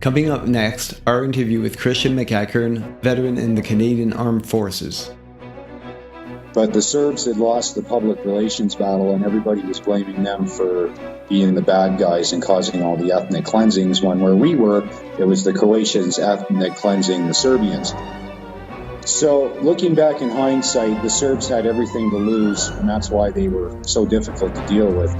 Coming up next, our interview with Christian McEachern, veteran in the Canadian Armed Forces. But the Serbs had lost the public relations battle, and everybody was blaming them for being the bad guys and causing all the ethnic cleansings, when where we were, it was the Croatians ethnic cleansing the Serbians. So looking back in hindsight, the Serbs had everything to lose, and that's why they were so difficult to deal with.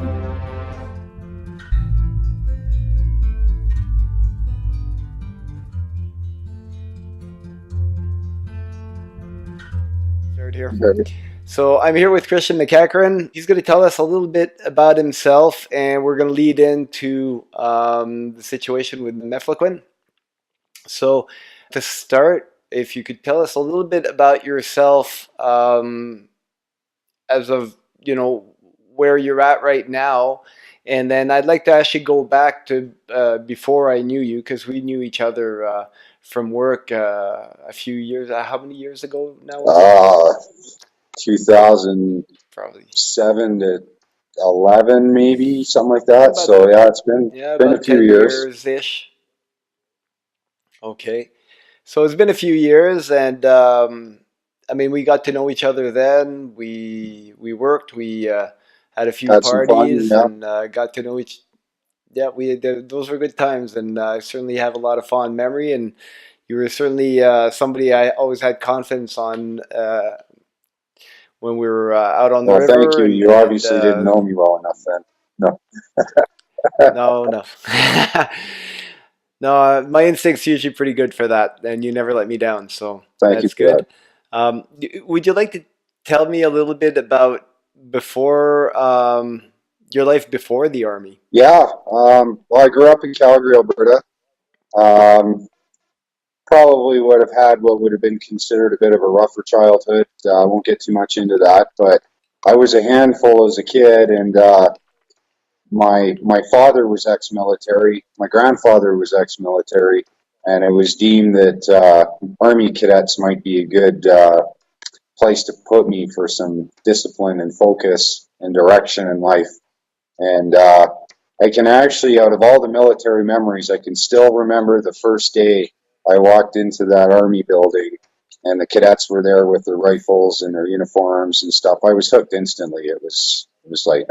Here. So I'm here with Christian McEachern. He's going to tell us a little bit about himself, and we're going to lead into the situation with Mefloquine. So to start, if you could tell us a little bit about yourself as of, where you're at right now. And then I'd like to actually go back to before I knew you, because we knew each other from work a few years. How many years ago now? 2007 to 11, maybe something like that. So yeah, it's been a few years-ish. Okay, so it's been a few years, and we got to know each other then. We worked. We had a few parties and got to know each. Yeah, those were good times, and I certainly have a lot of fond memory. And you were certainly somebody I always had confidence on when we were out on the river. Well, thank you. You obviously didn't know me well enough then. No. No. No, my instinct's usually pretty good for that, and you never let me down, so that's good. Would you like to tell me a little bit about before your life before the Army? Yeah, well, I grew up in Calgary, Alberta. Probably would have had what would have been considered a bit of a rougher childhood. I won't get too much into that, but I was a handful as a kid, and my father was ex-military, my grandfather was ex-military, and it was deemed that Army cadets might be a good place to put me for some discipline and focus and direction in life. And I can actually, out of all the military memories, I can still remember the first day I walked into that Army building, and the cadets were there with their rifles and their uniforms and stuff. I was hooked instantly. It was like,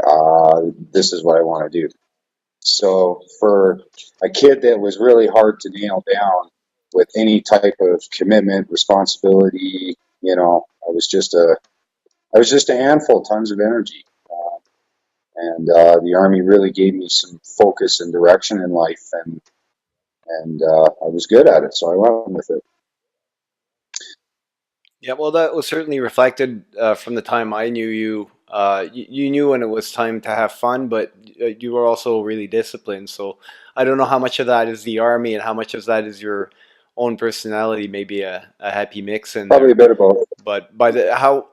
this is what I want to do. So for a kid that was really hard to nail down with any type of commitment, responsibility, I was just a handful, tons of energy. And the Army really gave me some focus and direction in life, and I was good at it, so I went with it. Yeah, well, that was certainly reflected from the time I knew you. You knew when it was time to have fun, but you were also really disciplined. So I don't know how much of that is the Army and how much of that is your own personality. Maybe a happy mix in Probably there. A bit of both. But how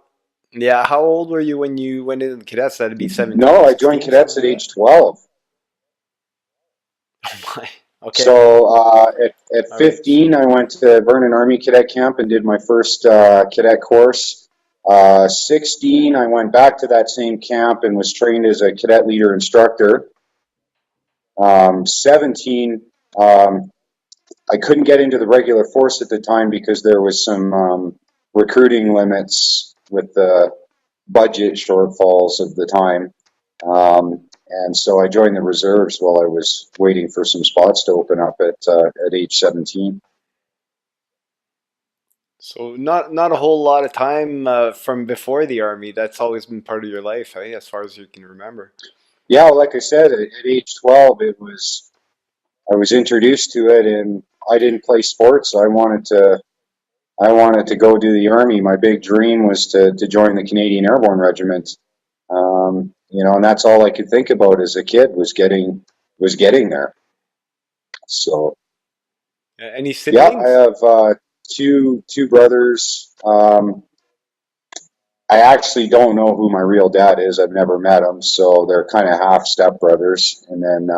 old were you when you went into the cadets? That'd be 17. No, I joined cadets at age 12. Oh my. Okay. So at 15, I went to Vernon Army Cadet Camp and did my first cadet course. 16, I went back to that same camp and was trained as a cadet leader instructor. 17, I couldn't get into the regular force at the time because there was some recruiting limits with the budget shortfalls of the time. And so I joined the reserves while I was waiting for some spots to open up at age 17. So not a whole lot of time from before the Army. That's always been part of your life, eh? As far as you can remember. Yeah, like I said, at age 12, I was introduced to it, and I didn't play sports. So I wanted to go do the Army. My big dream was to join the Canadian Airborne Regiment. And that's all I could think about as a kid was getting there. So, any siblings? Yeah, I have two brothers. I actually don't know who my real dad is. I've never met him, so they're kind of half stepbrothers. And then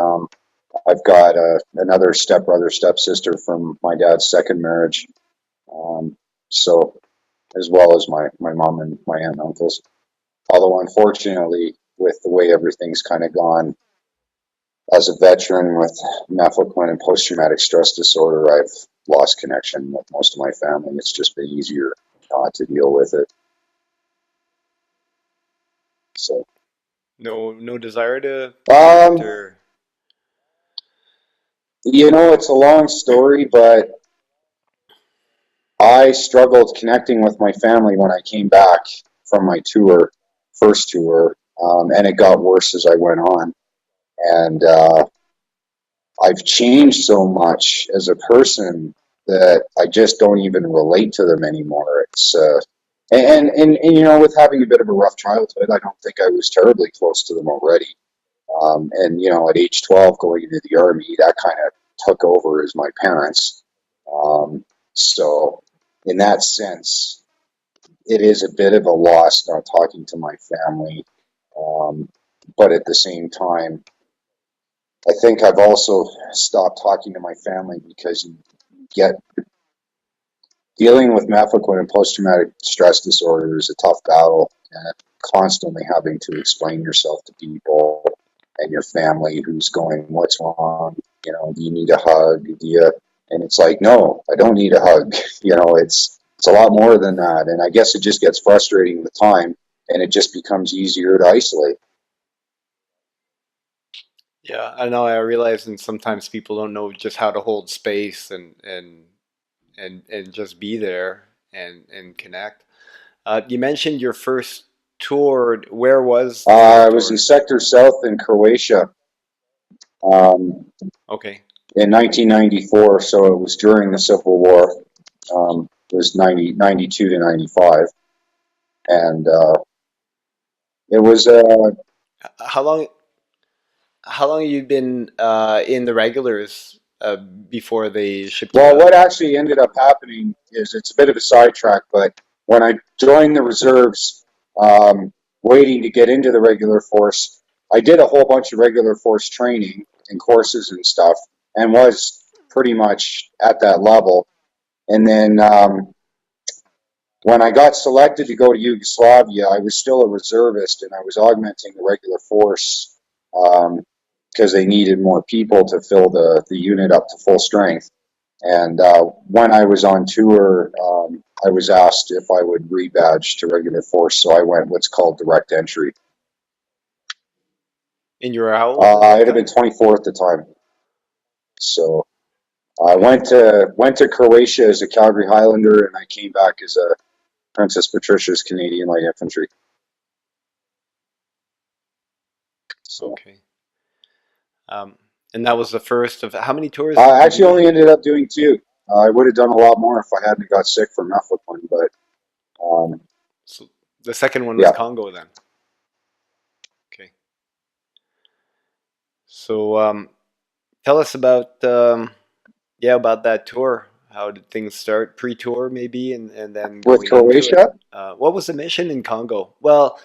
I've got another stepbrother, stepsister from my dad's second marriage. So, as well as my mom and my aunt and uncles. Although, unfortunately, with the way everything's kind of gone, as a veteran with Mefloquine and post-traumatic stress disorder, I've lost connection with most of my family. It's just been easier to deal with it. So, No desire to connect, um, or it's a long story, but I struggled connecting with my family when I came back from my tour, first tour, and it got worse as I went on. And I've changed so much as a person that I just don't even relate to them anymore. It's and with having a bit of a rough childhood, I don't think I was terribly close to them already. And at age 12, going into the army, that kind of took over as my parents. Um, so, in that sense, it is a bit of a loss not talking to my family. Um, but at the same time, I think I've also stopped talking to my family because you get dealing with Mefloquine and post-traumatic stress disorder is a tough battle, and constantly having to explain yourself to people and your family who's going, "What's wrong? Do you need a hug? Do you?" And it's like, no, I don't need a hug. It's a lot more than that, and I guess it just gets frustrating with time, and it just becomes easier to isolate. yeah, I know. I realize, and sometimes people don't know just how to hold space and just be there and connect. You mentioned your first tour. Where was the I first was in tour? Sector South in Croatia. Um, Okay. in 1994, so it was during the Civil War. It was 92 to 95, and it was How long how long you been in the regulars before they shipped you well. out? What actually ended up happening is it's a bit of a sidetrack, but when I joined the reserves, waiting to get into the regular force, I did a whole bunch of regular force training and courses and stuff, and was pretty much at that level. And then when I got selected to go to Yugoslavia, I was still a reservist, and I was augmenting the regular force because they needed more people to fill the unit up to full strength. And when I was on tour, I was asked if I would rebadge to regular force, so I went what's called direct entry. And you were how old at that I'd have been time? 24 at the time, so I went to Croatia as a Calgary Highlander, and I came back as a Princess Patricia's Canadian Light Infantry. So. Okay. Um, and that was the first of how many tours I did you actually go? only ended up doing two. I would have done a lot more if I hadn't got sick from Mefloquine, but So the second one was yeah. Congo then. Okay. So tell us about yeah, about that tour. How did things start? Pre-tour maybe, and then With going into it. Croatia, What was the mission in Congo? Well,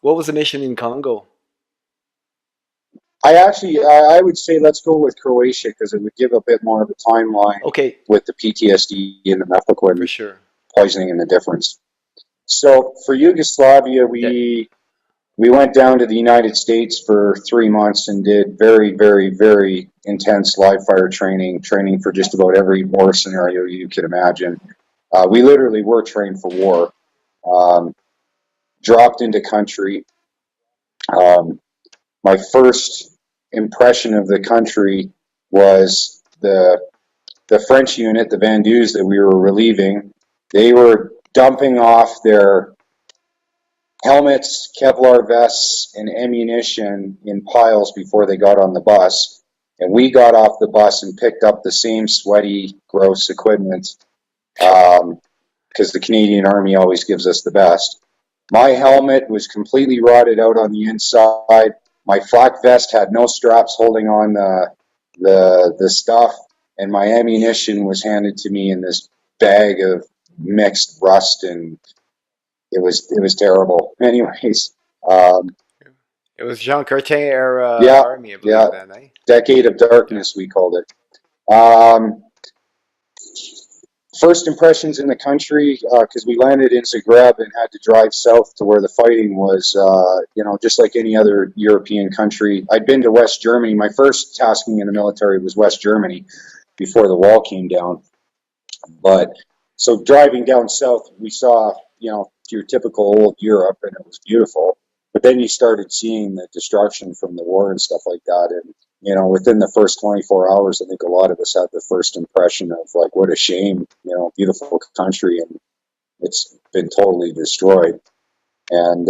what was the mission in Congo? I would say let's go with Croatia because it would give a bit more of a timeline Okay, with the PTSD and the for Mefloquine sure. poisoning and the difference. So for Yugoslavia, Yeah, we went down to the United States for 3 months and did very, very, very intense live fire training for just about every war scenario you could imagine. We literally were trained for war. Um, Dropped into country. Um, my first impression of the country was the French unit, the Vendus that we were relieving. They were dumping off their helmets, Kevlar vests, and ammunition in piles before they got on the bus. And we got off the bus and picked up the same sweaty, gross equipment because the Canadian Army always gives us the best. My helmet was completely rotted out on the inside. My flak vest had no straps holding on the stuff, and my ammunition was handed to me in this bag of mixed rust, and it was terrible. Anyways, um, it was Jean Cartier era yeah, army, I yeah, believe. Then, eh? decade of Yeah. darkness we called it. Um, First impressions in the country, because we landed in Zagreb and had to drive south to where the fighting was, just like any other European country. I'd been to West Germany. My first tasking in the military was West Germany before the wall came down. But so driving down south, we saw, your typical old Europe, and it was beautiful. But then you started seeing the destruction from the war and stuff like that. And, within the first 24 hours, I think a lot of us had the first impression of like, what a shame, beautiful country, and it's been totally destroyed. And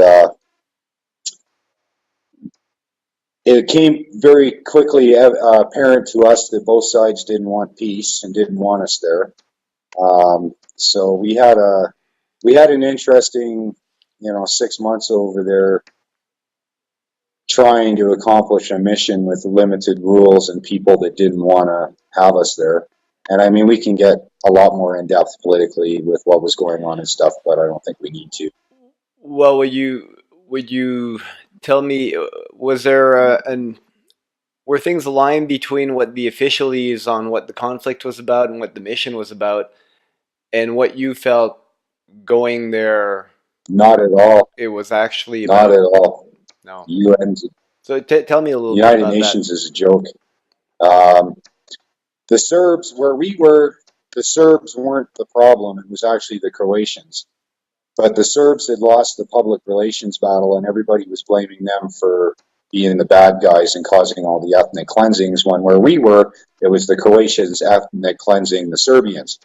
it came very quickly apparent to us that both sides didn't want peace and didn't want us there. So we had an interesting, 6 months over there trying to accomplish a mission with limited rules and people that didn't want to have us there. And I mean, we can get a lot more in depth politically with what was going on and stuff, but I don't think we need to. Well, would you tell me, was there an were things aligned between what the officialese on what the conflict was about and what the mission was about, and what you felt going there? Not at all. It was actually Not about at all. no. UN, So tell me a little bit United about that. Nations is a joke. Um, the Serbs, where we were, the Serbs weren't the problem. It was actually the Croatians. But the Serbs had lost the public relations battle, and everybody was blaming them for being the bad guys and causing all the ethnic cleansings. When where we were, it was the Croatians ethnic cleansing the Serbians.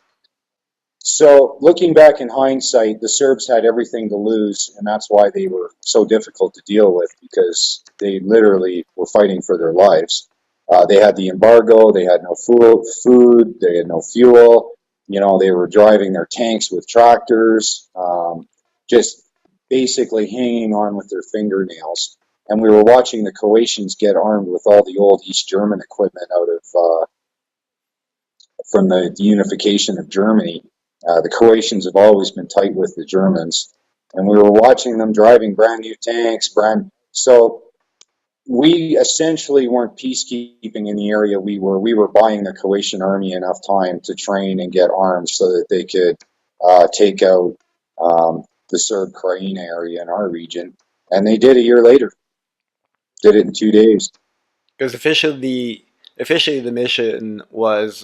So looking back in hindsight, the Serbs had everything to lose, and that's why they were so difficult to deal with, because they literally were fighting for their lives. They had the embargo, they had no food, they had no fuel. They were driving their tanks with tractors, just basically hanging on with their fingernails. And we were watching the Croatians get armed with all the old East German equipment out of from the unification of Germany. The Croatians have always been tight with the Germans, and we were watching them driving brand new tanks. So we essentially weren't peacekeeping in the area we were. We were buying the Croatian army enough time to train and get armed so that they could take out the Serb Krajina area in our region. And they did a year later. Did it in 2 days. Because officially the mission was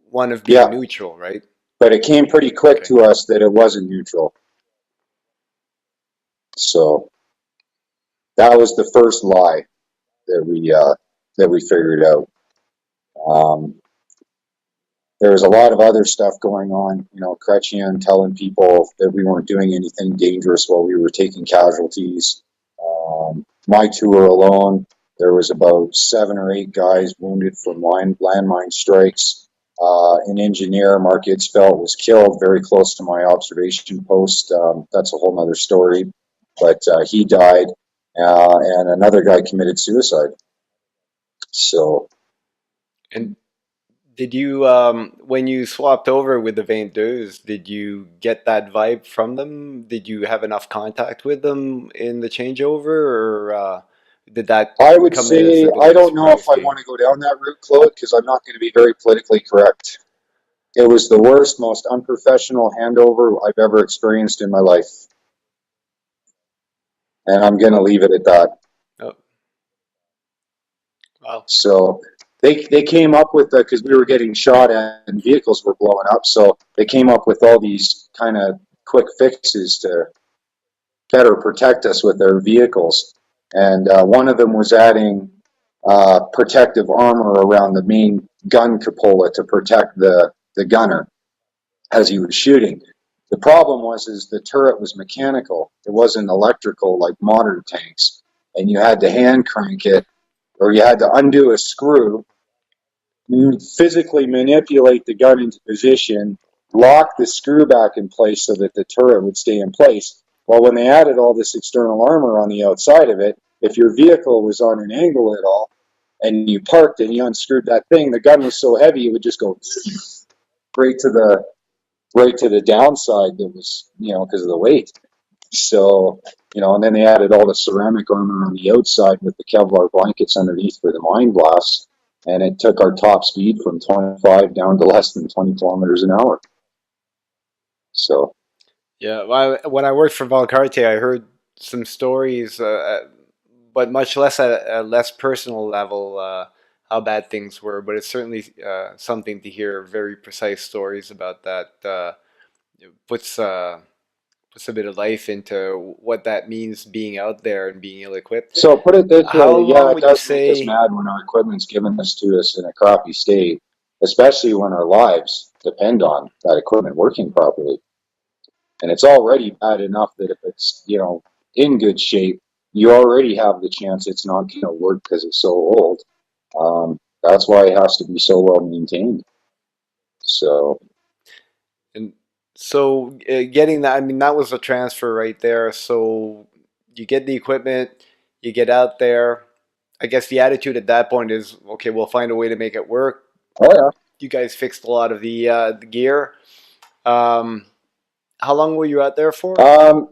one of being Yeah, neutral, right? but it came pretty quick Okay. to us that it wasn't neutral. So that was the first lie that we figured out. Um, there was a lot of other stuff going on. Christian telling people that we weren't doing anything dangerous while we were taking casualties. My tour alone, there was about 7 or 8 guys wounded from landmine strikes. An engineer, Mark Itzfeld, was killed very close to my observation post. That's a whole other story, but he died, and another guy committed suicide. So And did you, when you swapped over with the 22s, did you get that vibe from them? Did you have enough contact with them in the changeover, or did that I would come as say a bit I of a don't know if surprise I to you? want to go down that route, Claude, because I'm not going to be very politically correct. It was the worst, most unprofessional handover I've ever experienced in my life, and I'm going to leave it at that. Oh, wow. So they came up with because we were getting shot at and vehicles were blowing up, so they came up with all these kind of quick fixes to better protect us with their vehicles. And one of them was adding protective armor around the main gun cupola to protect the gunner as he was shooting. The problem is the turret was mechanical. It wasn't electrical like modern tanks. And you had to hand crank it, or you had to undo a screw, physically manipulate the gun into position, lock the screw back in place so that the turret would stay in place. Well, when they added all this external armor on the outside of it, if your vehicle was on an angle at all and you parked and you unscrewed that thing, the gun was so heavy it would just go right to the downside that was, because of the weight. So, and then they added all the ceramic armor on the outside with the Kevlar blankets underneath for the mine blasts. and it took our top speed from 25 down to less than 20 kilometers an hour. So, Yeah, when I worked for Valcarte, I heard some stories, but much less at a less personal level, how bad things were. But it's certainly something to hear very precise stories about that. It puts a bit of life into what that means being out there and being ill-equipped. so put it this How way, yeah, long it would you does make us say? mad when our equipment's given us to us in a crappy state, especially when our lives depend on that equipment working properly. And it's already bad enough that if it's, in good shape, you already have the chance it's not going to work because it's so old. That's why it has to be so well maintained. So, And so getting that, I mean, that was a transfer right there. So you get the equipment, you get out there. I guess the attitude at that point is, okay, we'll find a way to make it work. oh yeah. You guys fixed a lot of the gear. Um, how long were you out there for? Um,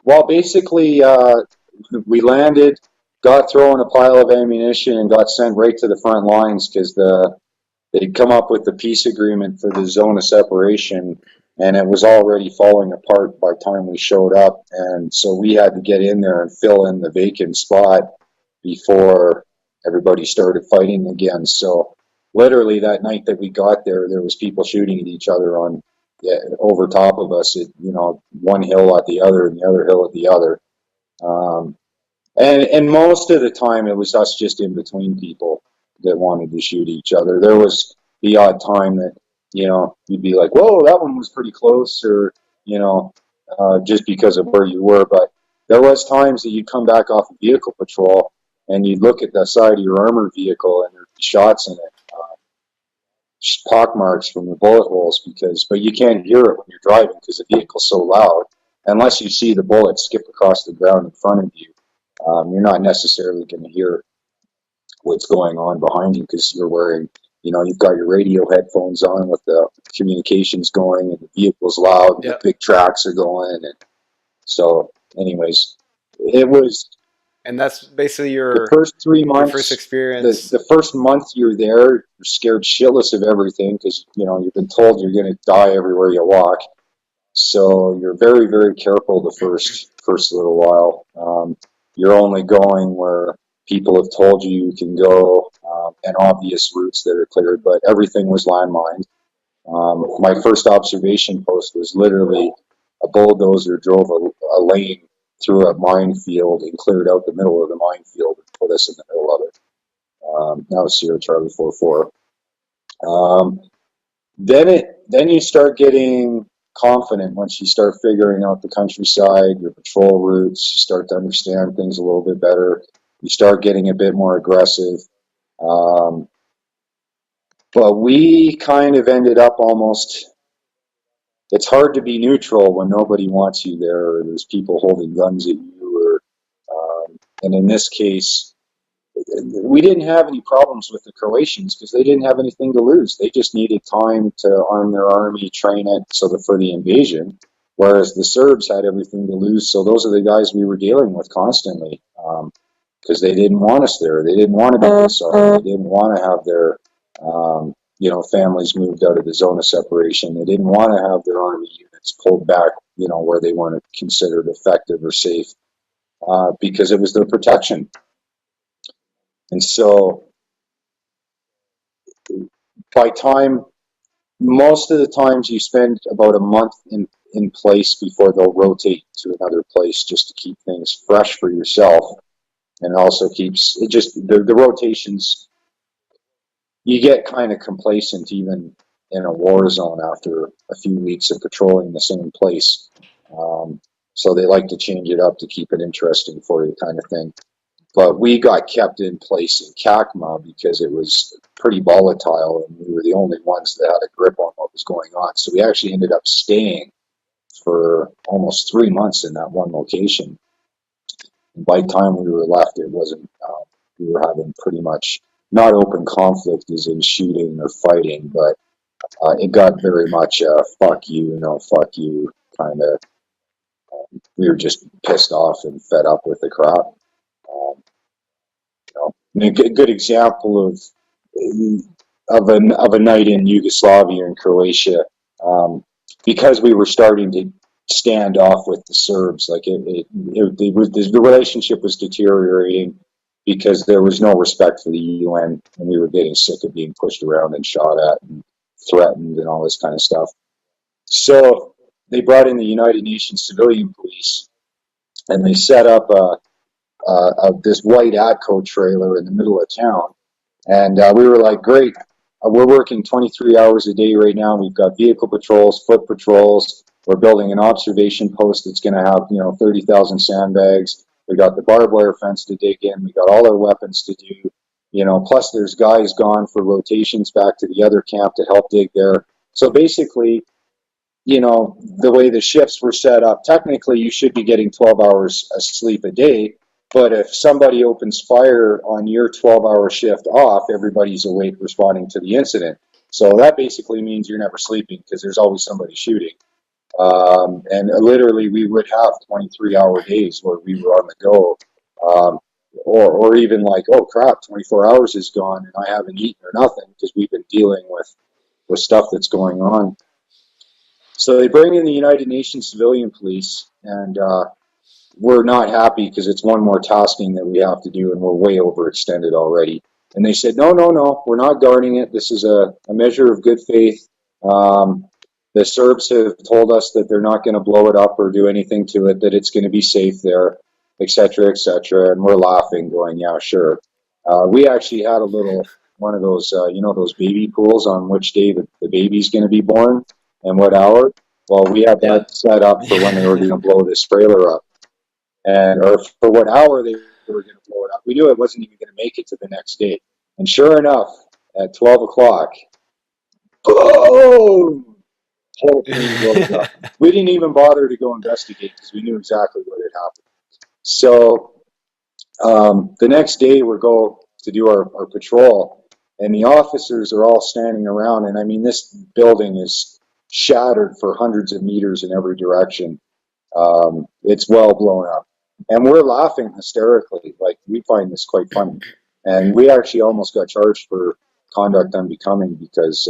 well, basically, we landed, got thrown a pile of ammunition, and got sent right to the front lines because they'd come up with the peace agreement for the zone of separation, and it was already falling apart by the time we showed up. And so we had to get in there and fill in the vacant spot before everybody started fighting again. So literally that night that we got there, there was people shooting at each other on, yeah, over top of us at, one hill at the other and the other hill at the other. Um, and most of the time it was us just in between people that wanted to shoot each other. There was the odd time that, you'd be like, whoa, that one was pretty close, or, just because of where you were. But there was times that you'd come back off a vehicle patrol and you'd look at the side of your armored vehicle and there'd be shots in it, pock marks from the bullet holes, but you can't hear it when you're driving because the vehicle's so loud. Unless you see the bullet skip across the ground in front of you, you're not necessarily going to hear what's going on behind you because you're wearing, you've got your radio headphones on with the communications going, and the vehicle's loud and the Yeah, big tracks are going. And so, anyways, it was and that's basically the first three your first months. The, experience. the first month you're there, you're scared shitless of everything because, you've been told you're going to die everywhere you walk. So you're very, very careful the first little while. You're only going where people have told you you can go, and obvious routes that are cleared, but everything was landmined. My first observation post was literally a bulldozer drove a lane through a minefield and cleared out the middle of the minefield and put us in the middle of it. That was Sierra Charlie 44. Um, then you start getting confident once you start figuring out the countryside, your patrol routes. You start to understand things a little bit better. You start getting a bit more aggressive. Um, but we kind of ended up almost. It's hard to be neutral when nobody wants you there, or there's people holding guns at you, and in this case, we didn't have any problems with the Croatians because they didn't have anything to lose. They just needed time to arm their army, train it for the invasion. Whereas the Serbs had everything to lose. So those are the guys we were dealing with constantly because they didn't want us there. They didn't want to be disarmed. They didn't want to have their families moved out of the zone of separation. They didn't want to have their army units pulled back, where they weren't considered effective or safe because it was their protection. And so by time, most of the times you spend about a month in place before they'll rotate to another place just to keep things fresh for yourself. And it also keeps it just the rotations, you get kind of complacent even in a war zone after a few weeks of patrolling the same place. So they like to change it up to keep it interesting for you, kind of thing. But we got kept in place in Kakma because it was pretty volatile and we were the only ones that had a grip on what was going on. So we actually ended up staying for almost 3 months in that one location. And by the time we were left, it wasn't, we were having pretty much not open conflict as in shooting or fighting, but it got very much fuck you, no fuck you kind of. We were just pissed off and fed up with the crap. Um, I mean, a good example of of a night in Yugoslavia and Croatia, um, because we were starting to stand off with the Serbs. Like the relationship was deteriorating because there was no respect for the UN, and we were getting sick of being pushed around and shot at and threatened and all this kind of stuff. So they brought in the United Nations Civilian Police, and they set up this white ATCO trailer in the middle of town. And we were like, great, we're working 23 hours a day right now. We've got vehicle patrols, foot patrols. We're building an observation post that's going to have, 30,000 sandbags. We got the barbed wire fence to dig in. We got all our weapons to do. Plus there's guys gone for rotations back to the other camp to help dig there. So basically, the way the shifts were set up, technically you should be getting 12 hours of sleep a day. But if somebody opens fire on your 12-hour shift off, everybody's awake responding to the incident. So that basically means you're never sleeping because there's always somebody shooting. And literally we would have 23-hour days where we were on the go. Or even like, oh crap, 24 hours is gone and I haven't eaten or nothing because we've been dealing with stuff that's going on. So they bring in the United Nations Civilian Police, and we're not happy because it's one more tasking that we have to do, and we're way overextended already. And they said, no, no, no, we're not guarding it. This is a measure of good faith. The Serbs have told us that they're not going to blow it up or do anything to it, that it's going to be safe there, etc., etc. And we're laughing, going, yeah, sure. We actually had a little one of those, those baby pools on which day the baby's going to be born and what hour. Well, we had Yeah. that set up for when they were going to blow this trailer up, and or for what hour they were going to blow it up. We knew it wasn't even going to make it to the next day. And sure enough, at 12 o'clock, boom, whole thing blows up. We didn't even bother to go investigate because we knew exactly what had happened. So the next day we go to do our patrol, and the officers are all standing around. And I mean, this building is shattered for hundreds of meters in every direction. It's well blown up. And we're laughing hysterically. Like, we find this quite funny. And we actually almost got charged for conduct unbecoming because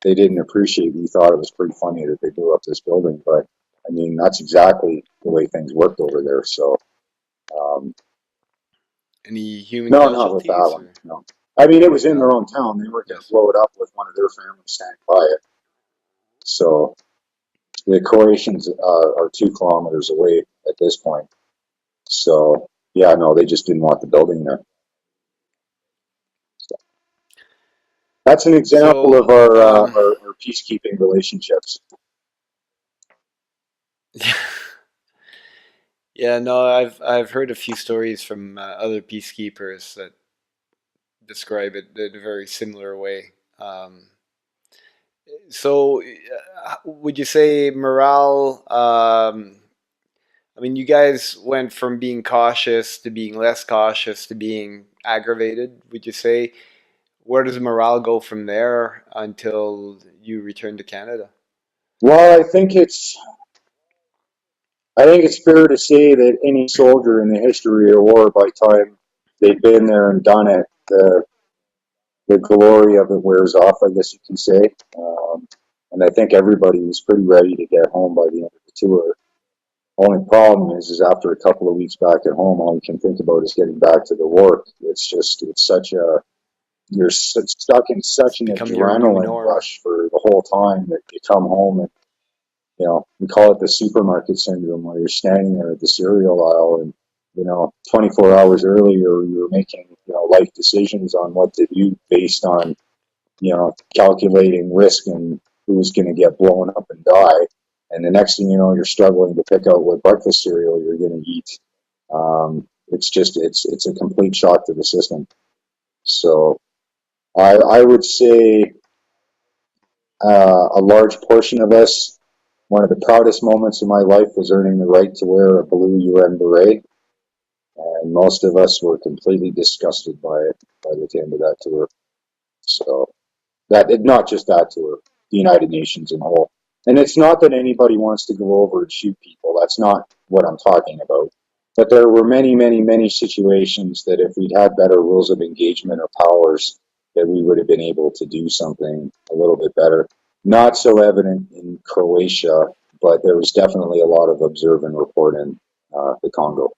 they didn't appreciate it. We thought it was pretty funny that they blew up this building. But, I mean, that's exactly the way things worked over there. So, Any human no, not with that casualties one. or No. I mean, it was in their no? own town. They weren't going to Yes. blow it up with one of their families standing by it. So, the Croatians are 2 kilometers away at this point. So, yeah, no, they just didn't want the building there. So, that's an example of So, our peacekeeping relationships. yeah, no, I've heard a few stories from other peacekeepers that describe it in a very similar way. So, would you say morale? I mean, you guys went from being cautious to being less cautious to being aggravated. Would you say where does morale go from there until you return to Canada? Well, I think it's fair to say that any soldier in the history of war, by the time they've been there and done it, the glory of it wears off, I guess you can say. And I think everybody was pretty ready to get home by the end of the tour. Only problem is after a couple of weeks back at home, all you can think about is getting back to the work. It's such a, you're stuck in such It's an become your new adrenaline norm. rush for the whole time that you come home and, we call it the supermarket syndrome, where you're standing there at the cereal aisle and, 24 hours earlier you were making, life decisions on what to do based on, calculating risk and who's going to get blown up and die. And the next thing you know, you're struggling to pick out what breakfast cereal you're going to eat. It's a complete shock to the system. So I would say a large portion of us, one of the proudest moments of my life was earning the right to wear a blue UN beret. And most of us were completely disgusted by it by the end of that tour. So not just that tour, the United Nations in whole. And it's not that anybody wants to go over and shoot people. That's not what I'm talking about. But there were many, many, many situations that if we'd had better rules of engagement or powers, that we would have been able to do something a little bit better. Not so evident in Croatia, but there was definitely a lot of observe and report in the Congo.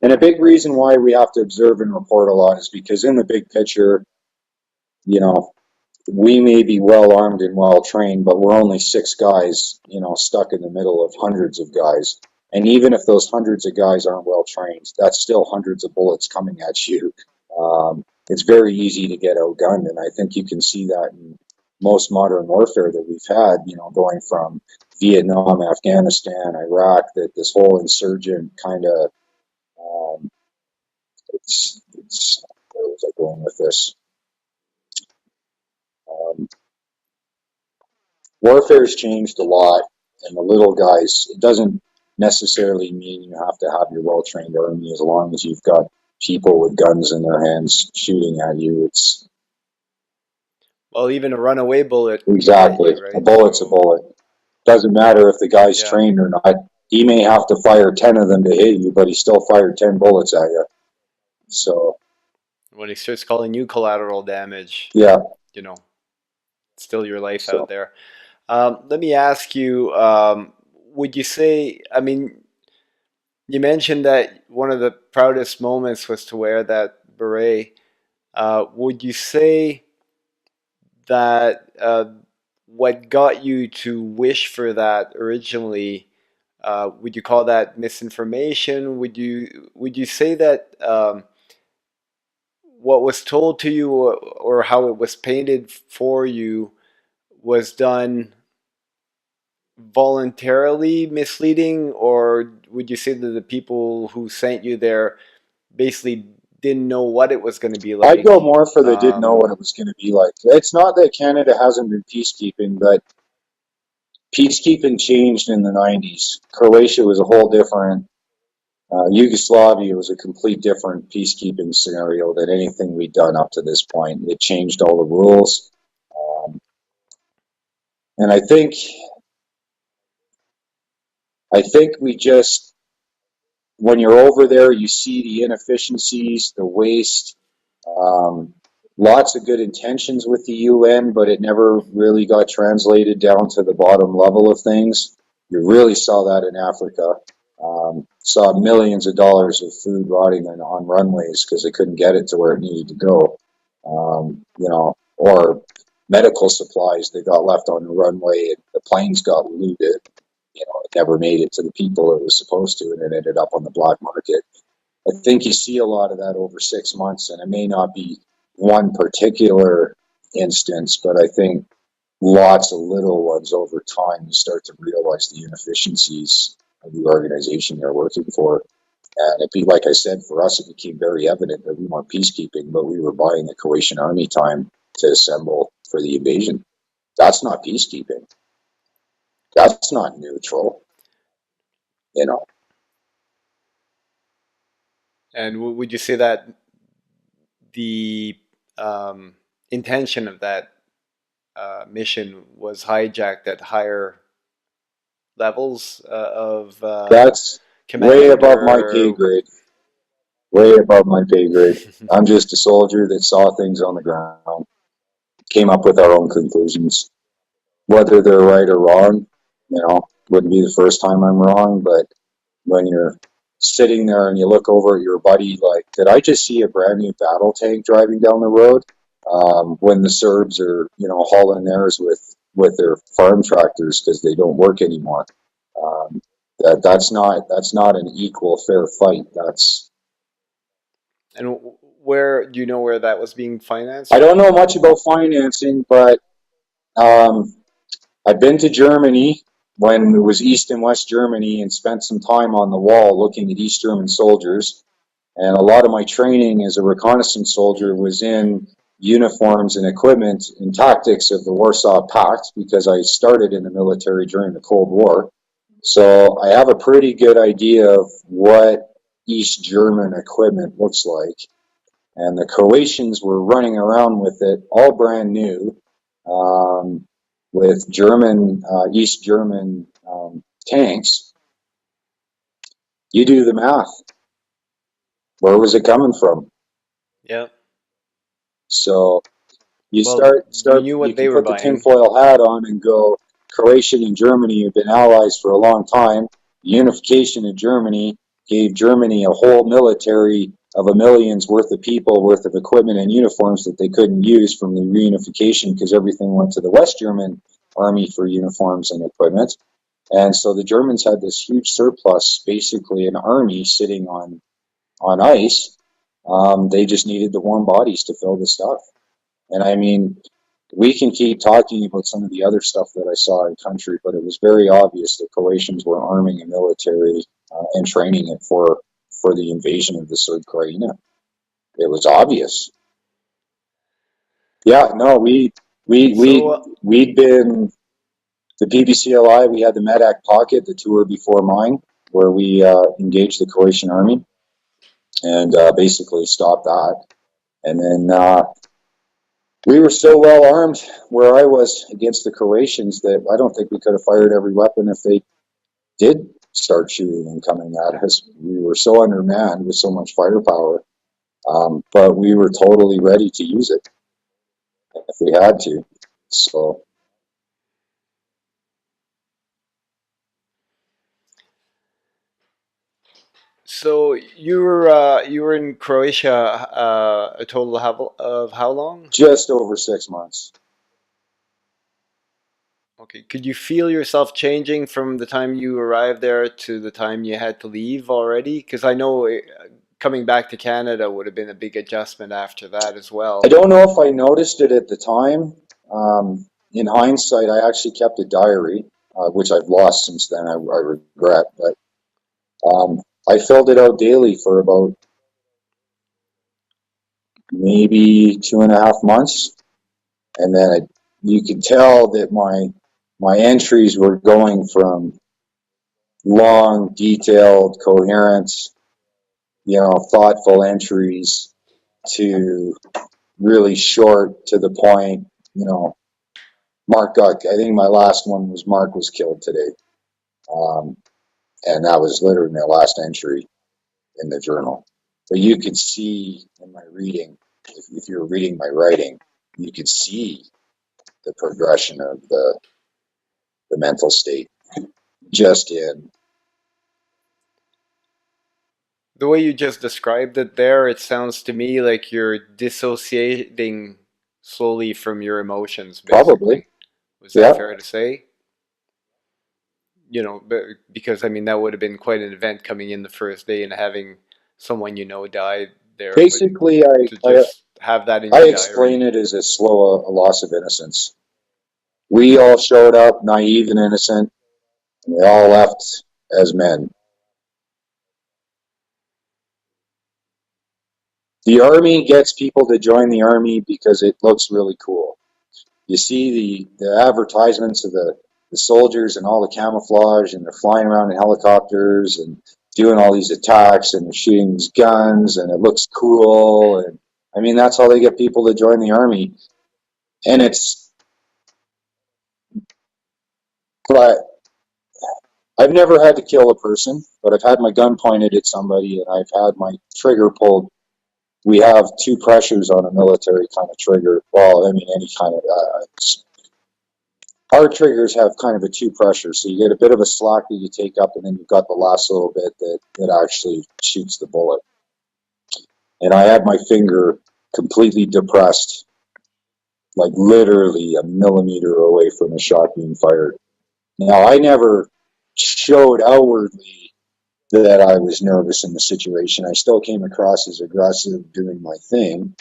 And a big reason why we have to observe and report a lot is because in the big picture, you know, we may be well armed and well trained, but we're only 6 guys, stuck in the middle of hundreds of guys. And even if those hundreds of guys aren't well trained, that's still hundreds of bullets coming at you. It's very easy to get outgunned, and I think you can see that in most modern warfare that we've had, going from Vietnam, Afghanistan, Iraq, that this whole insurgent kind of, where was I going with this? Warfare's changed a lot, and the little guys, it doesn't necessarily mean you have to have your well-trained army as long as you've got people with guns in their hands shooting at you. It's Well, even a runaway bullet can hit exactly you, a right? bullet's a So, bullet. Doesn't matter if the guy's yeah, trained or not. He may have to fire 10 of them to hit you, but he still fired 10 bullets at you. So, when he starts calling you collateral damage, yeah. you know, it's still your life out So, there. Let me ask you, would you say, I mean, you mentioned that one of the proudest moments was to wear that beret. Would you say that what got you to wish for that originally, would you call that misinformation? Would you say that what was told to you, or how it was painted for you was done voluntarily misleading, or would you say that the people who sent you there basically didn't know what it was going to be I'd go like? more for they did know what it was going to be like. It's not that Canada hasn't been peacekeeping, but peacekeeping changed in the 90s. Croatia was a whole different, Yugoslavia was a complete different peacekeeping scenario than anything we'd done up to this point. It changed all the rules. Um, and I think we just, when you're over there, you see the inefficiencies, the waste, um, lots of good intentions with the UN, but it never really got translated down to the bottom level of things. You really saw that in Africa. Saw millions of dollars of food rotting on runways because they couldn't get it to where it needed to go. Or medical supplies that got left on the runway and the planes got looted. It never made it to the people it was supposed to, and it ended up on the black market. I think you see a lot of that over 6 months, and it may not be one particular instance, but I think lots of little ones over time, you start to realize the inefficiencies of the organization you're working for. And it be like I said, for us, it became very evident that we weren't peacekeeping, but we were buying the Croatian army time to assemble for the invasion. That's not peacekeeping. That's not neutral. You know, And would you say that the um, intention of that mission was hijacked at higher levels of that's way command, above my pay or grade. Way above my pay grade. I'm just a soldier that saw things on the ground, came up with our own conclusions. Whether they're right or wrong, wouldn't be the first time I'm wrong, but when you're sitting there and you look over at your buddy, like, did I just see a brand new battle tank driving down the road? When the Serbs are, hauling theirs with their farm tractors because they don't work anymore. Um, that's not an equal fair fight. That's and where do you know where that was being financed I don't from? know much about financing, but um, I've been to Germany when it was East and West Germany and spent some time on the wall looking at East German soldiers. And a lot of my training as a reconnaissance soldier was in uniforms and equipment and tactics of the Warsaw Pact because I started in the military during the Cold War. So I have a pretty good idea of what East German equipment looks like. And the Croatians were running around with it all brand new, um, with East German tanks. You do the math. Where was it coming from? Yeah. So you Well, start you knew you what can they were put the buying. tinfoil hat on and go, Croatia and Germany have been allies for a long time. The unification of Germany gave Germany a whole military of a million's worth of people, worth of equipment and uniforms that they couldn't use from the reunification because everything went to the West German army for uniforms and equipment. And so the Germans had this huge surplus, basically an army sitting on ice. They just needed the warm bodies to fill the stuff. And I mean, we can keep talking about some of the other stuff that I saw in country, but it was very obvious that Croatians were arming a military and training it for the invasion of the Ukraine. It was obvious. Yeah, no, So, we'd been the PBCLI. We had the Medak Pocket, the tour before mine, where we engaged the Croatian army and basically stopped that. And then we were so well armed where I was against the Croatians that I don't think we could have fired every weapon if they did start shooting and coming at us. We were so undermanned with so much firepower, but we were totally ready to use it if we had to. So so you were in Croatia a total of how long? just over 6 months. Okay, could you feel yourself changing from the time you arrived there to the time you had to leave already? Because I know coming back to Canada would have been a big adjustment after that as I well. don't know if I noticed it at the time. In hindsight, I actually kept a diary, which I've lost since then. I regret, but I filled it out daily for about maybe 2.5 months, and then you could tell that my entries were going from long, detailed, coherent, thoughtful entries to really short, to the point. Mark got. I think my last one was Mark was killed today, um, and that was literally my last entry in the journal. But you could see in my reading, if you were reading my writing, you could see the progression of the mental state just in. The way you just described it there, it sounds to me like you're dissociating slowly from your emotions, Probably, basically. Was that yeah. fair to say? Because I mean that would have been quite an event coming in the first day and having someone you know die there, but Basically, to just have that in I your explain diary. it as a slow a loss of innocence. We all showed up naive and innocent, and we all left as men. The army gets people to join the army because it looks really cool. You see the advertisements of the soldiers and all the camouflage, and they're flying around in helicopters and doing all these attacks and shooting these guns, and it looks cool. And I mean, that's how they get people to join the army. And but I've never had to kill a person, but I've had my gun pointed at somebody, and I've had my trigger pulled. We have two pressures on a military kind of trigger. Well, I mean, any kind of our triggers have kind of a two pressure, so you get a bit of a slack that you take up, and then you've got the last little bit that actually shoots the bullet. And I had my finger completely depressed, like literally a millimeter away from the shot being fired. Now, I never showed outwardly that I was nervous in the situation. I still came across as aggressive doing my thing,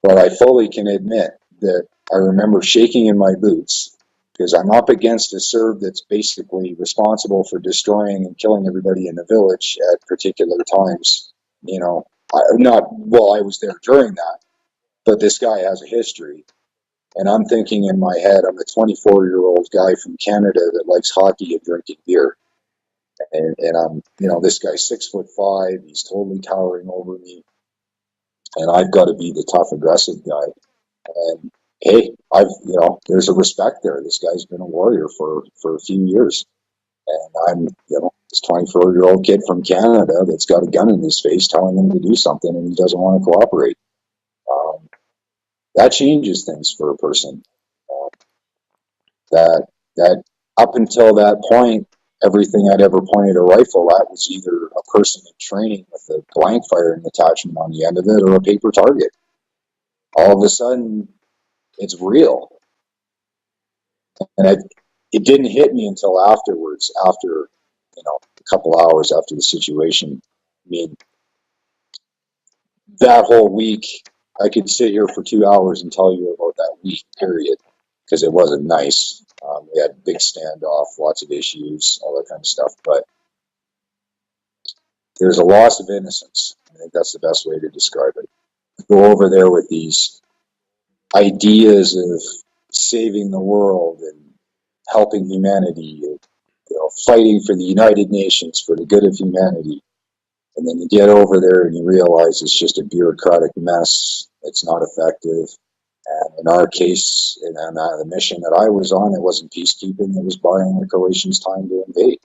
but I fully can admit that I remember shaking in my boots because I'm up against a Serb that's basically responsible for destroying and killing everybody in the village at particular times. I was there during that, but this guy has a history. And I'm thinking in my head, I'm a 24-year-old guy from Canada that likes hockey and drinking beer. And I'm, this guy's 6'5", he's totally towering over me, and I've got to be the tough, aggressive guy. And hey, there's a respect there. This guy's been a warrior for a few years, and I'm, this 24-year-old kid from Canada that's got a gun in his face telling him to do something, and he doesn't want to cooperate. Um, that changes things for a person. Uh, that that up until that point, everything I'd ever pointed a rifle at was either a person in training with a blank firing attachment on the end of it or a paper target. All of a sudden, it's real, and it didn't hit me until afterwards, after a couple hours after the situation. I mean, that whole week, I could sit here for 2 hours and tell you about that week period because it wasn't nice. We had big standoff, lots of issues, all that kind of stuff. But there's a loss of innocence. I think that's the best way to describe it. Go over there with these ideas of saving the world and helping humanity, fighting for the United Nations for the good of humanity. And then you get over there and you realize it's just a bureaucratic mess. It's not effective. And in our case, in the mission that I was on, it wasn't peacekeeping. It was buying the Croatians time to invade.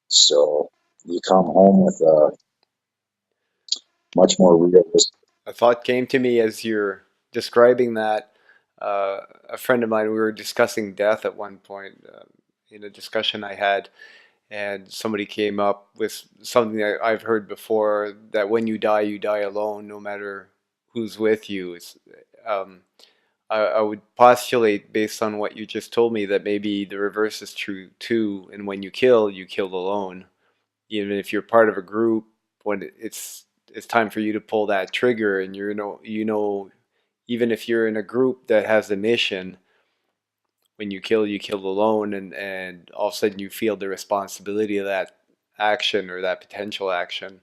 So you come home with a much more realistic. A thought came to me as you're describing that. A friend of mine, we were discussing death at one point in a discussion I had, and somebody came up with something that I've heard before, that when you die alone, no matter who's with you. Um, I would postulate, based on what you just told me, that maybe the reverse is true too, and when you kill alone. Even if you're part of a group, when it's time for you to pull that trigger, and even if you're in a group that has a mission, when you kill alone, and all of a sudden you feel the responsibility of that action or that potential action.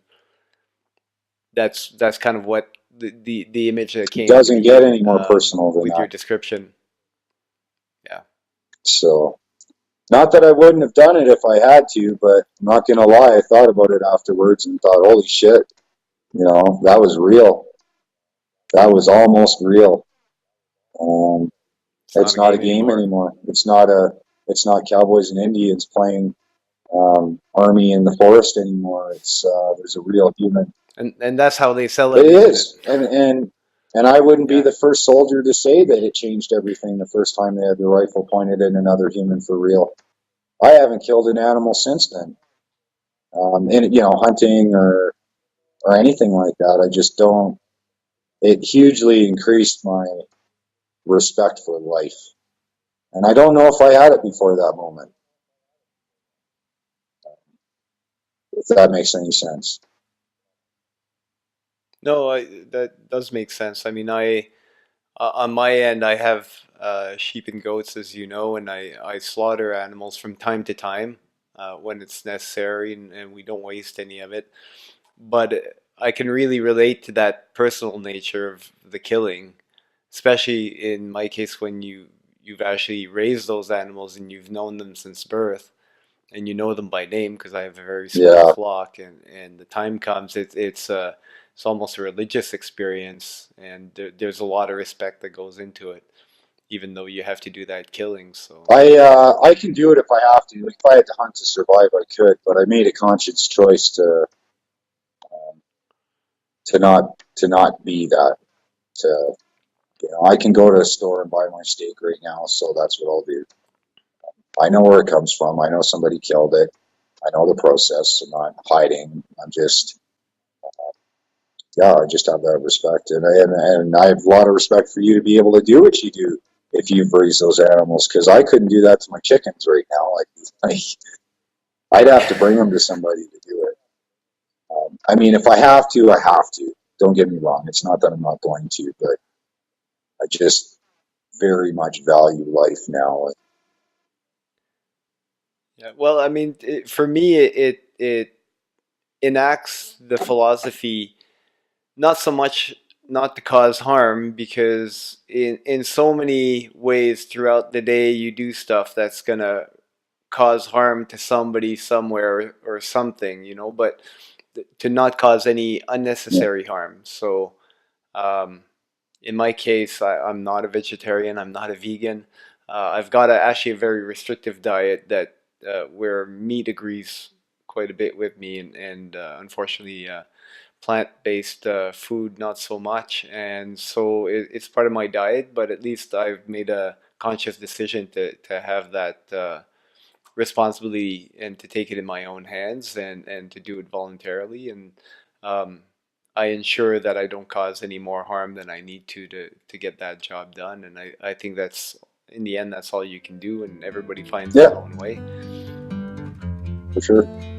That's kind of what the image that It came to doesn't me get any more personal than with your that. description. Yeah. So, not that I wouldn't have done it if I had to, but I'm not going to lie. I thought about it afterwards and thought, holy shit, that was real. That was almost real. Um, It's not it's a not a game game anymore. anymore. It's not Cowboys and Indians playing army in the forest anymore. There's a real human. And that's how they sell It it, isn't it? is, and I wouldn't be Yeah. the first soldier to say that it changed everything the first time they had the rifle pointed at another human for real. I haven't killed an animal since then, in hunting or anything like that. I just don't. It hugely increased my respect for life, and I don't know if I had it before that moment. If that makes any sense. No, that does make sense. I mean, on my end, I have sheep and goats, as you know, and I slaughter animals from time to time when it's necessary, and we don't waste any of it. But I can really relate to that personal nature of the killing, especially in my case when you've actually raised those animals and you've known them since birth, and you know them by name, because I have a very small Yeah, flock, and the time comes, it's almost a religious experience, and there's a lot of respect that goes into it, even though you have to do that killing. So I can do it if I have to. Like, if I had to hunt to survive, I could. But I made a conscious choice um, to not be that. To I can go to a store and buy my steak right now, so that's what I'll do. I know where it comes from. I know somebody killed it. I know the process. I'm not hiding. I'm just, yeah, I just have that respect, and I have a lot of respect for you to be able to do what you do if you've raised those animals, because I couldn't do that to my chickens right now. Like I'd have to bring them to somebody to do it. I mean, if I have to, I have to. Don't get me wrong. It's not that I'm not going to, but I just very much value life now. yeah, well, I mean, for me, it enacts the philosophy, not so much not to cause harm, because in so many ways throughout the day you do stuff that's gonna cause harm to somebody somewhere or something, but to not cause any Yeah, unnecessary harm. So um, in my case, I'm not a vegetarian, I'm not a vegan. I've got actually a very restrictive diet that where meat agrees quite a bit with me, and unfortunately plant-based food not so much, and so it's part of my diet. But at least I've made a conscious decision to have that responsibility and to take it in my own hands and to do it voluntarily. And um, I ensure that I don't cause any more harm than I need to get that job done. And I think that's in the end that's all you can do, and everybody finds his Yeah, own way. for sure.